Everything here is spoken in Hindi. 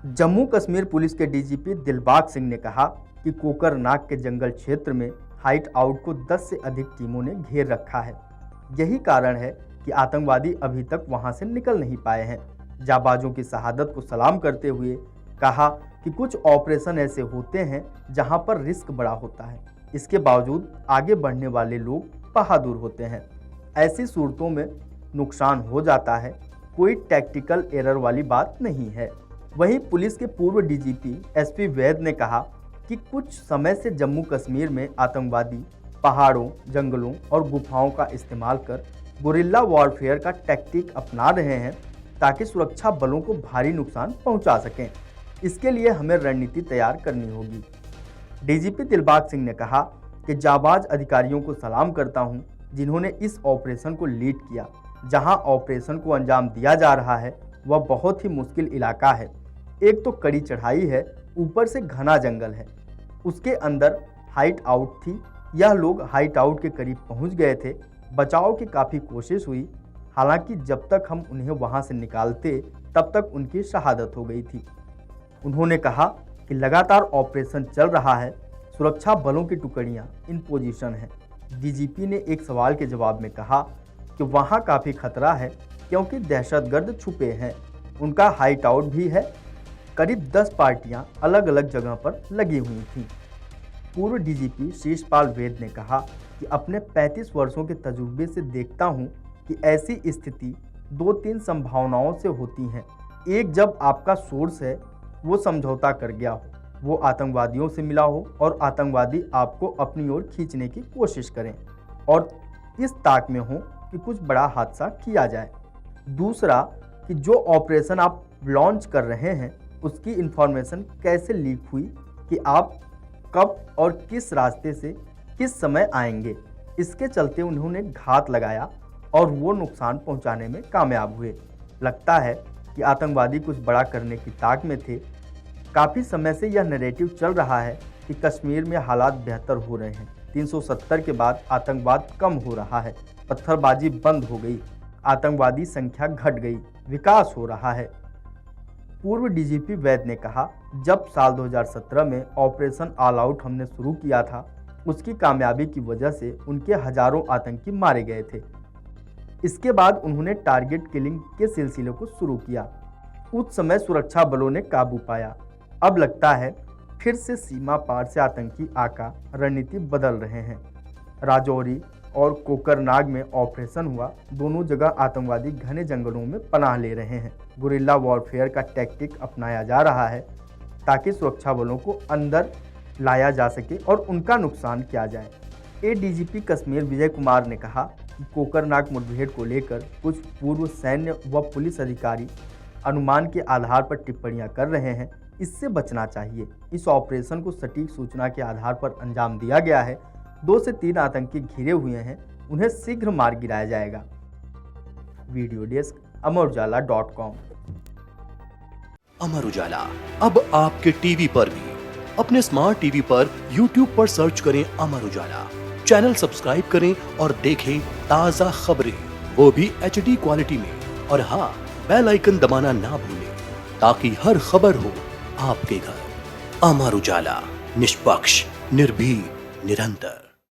जम्मू कश्मीर पुलिस के डीजीपी दिलबाग सिंह ने कहा कि कोकरनाग के जंगल क्षेत्र में हाइड आउट को 10 से अधिक टीमों ने घेर रखा है। यही कारण है कि आतंकवादी अभी तक वहां से निकल नहीं पाए हैं। जाबाजों की शहादत को सलाम करते हुए कहा कि कुछ ऑपरेशन ऐसे होते हैं जहां पर रिस्क बड़ा होता है, इसके बावजूद आगे बढ़ने वाले लोग बहादुर होते हैं। ऐसी सूरतों में नुकसान हो जाता है, कोई टैक्टिकल एरर वाली बात नहीं है। वहीं पुलिस के पूर्व डीजीपी एसपी वैद ने कहा कि कुछ समय से जम्मू कश्मीर में आतंकवादी पहाड़ों, जंगलों और गुफाओं का इस्तेमाल कर गुरिल्ला वॉरफेयर का टैक्टिक अपना रहे हैं ताकि सुरक्षा बलों को भारी नुकसान पहुंचा सकें। इसके लिए हमें रणनीति तैयार करनी होगी। डीजीपी दिलबाग सिंह ने कहा कि जाबाज अधिकारियों को सलाम करता हूं जिन्होंने इस ऑपरेशन को लीड किया। जहां ऑपरेशन को अंजाम दिया जा रहा है वह बहुत ही मुश्किल इलाका है। एक तो कड़ी चढ़ाई है, ऊपर से घना जंगल है, उसके अंदर हाइट आउट थी। यह लोग हाइट आउट के करीब पहुंच गए थे। बचाव की काफ़ी कोशिश हुई, हालांकि जब तक हम उन्हें वहां से निकालते तब तक उनकी शहादत हो गई थी। उन्होंने कहा कि लगातार ऑपरेशन चल रहा है, सुरक्षा बलों की टुकड़ियां इन पोजीशन हैं। डीजीपी ने एक सवाल के जवाब में कहा कि वहां काफ़ी खतरा है क्योंकि दहशतगर्द छुपे हैं। उनका हाइट आउट भी है। करीब 10 पार्टियां अलग अलग जगह पर लगी हुई थीं। पूर्व डीजीपी शीर्षपाल वैद ने कहा कि अपने 35 वर्षों के तजुर्बे से देखता हूं कि ऐसी स्थिति 2-3 संभावनाओं से होती हैं। एक, जब आपका सोर्स है वो समझौता कर गया हो, वो आतंकवादियों से मिला हो और आतंकवादी आपको अपनी ओर खींचने की कोशिश करें और इस ताक में हो कि कुछ बड़ा हादसा किया जाए। दूसरा, कि जो ऑपरेशन आप लॉन्च कर रहे हैं उसकी इंफॉर्मेशन कैसे लीक हुई कि आप कब और किस रास्ते से किस समय आएंगे। इसके चलते उन्होंने घात लगाया और वो नुकसान पहुंचाने में कामयाब हुए। लगता है कि आतंकवादी कुछ बड़ा करने की ताक में थे। काफ़ी समय से यह नैरेटिव चल रहा है कि कश्मीर में हालात बेहतर हो रहे हैं। 370 के बाद आतंकवाद कम हो रहा है, पत्थरबाजी बंद हो गई, आतंकवादी संख्या घट गई, विकास हो रहा है। पूर्व डीजीपी वैद ने कहा, जब साल 2017 में ऑपरेशन ऑल आउट हमने शुरू किया था, उसकी कामयाबी की वजह से उनके हजारों आतंकी मारे गए थे। इसके बाद उन्होंने टारगेट किलिंग के सिलसिले को शुरू किया। उस समय सुरक्षा बलों ने काबू पाया। अब लगता है फिर से सीमा पार से आतंकी आका रणनीति बदल रहे हैं। राजौरी और कोकरनाग में ऑपरेशन हुआ, दोनों जगह आतंकवादी घने जंगलों में पनाह ले रहे हैं। गुरिल्ला वॉरफेयर का टैक्टिक अपनाया जा रहा है ताकि सुरक्षा बलों को अंदर लाया जा सके और उनका नुकसान किया जाए। एडीजीपी कश्मीर विजय कुमार ने कहा कि कोकरनाग मुठभेड़ को लेकर कुछ पूर्व सैन्य व पुलिस अधिकारी अनुमान के आधार पर टिप्पणियां कर रहे हैं। इससे बचना चाहिए। इस ऑपरेशन को सटीक सूचना के आधार पर अंजाम दिया गया है। 2 से 3 आतंकी घिरे हुए हैं, उन्हें शीघ्र मार गिराया जाएगा। Video desk अमरउजाला.com। अमर उजाला अब आपके टीवी पर भी। अपने स्मार्ट टीवी पर YouTube पर सर्च करें अमर उजाला, चैनल सब्सक्राइब करें और देखें ताजा खबरें, वो भी HD क्वालिटी में। और हाँ, बेल आइकन दबाना ना भूलें ताकि हर खबर हो आपके घर। अमर उजाला, निष्पक्ष, निर्भीक, निरंतर।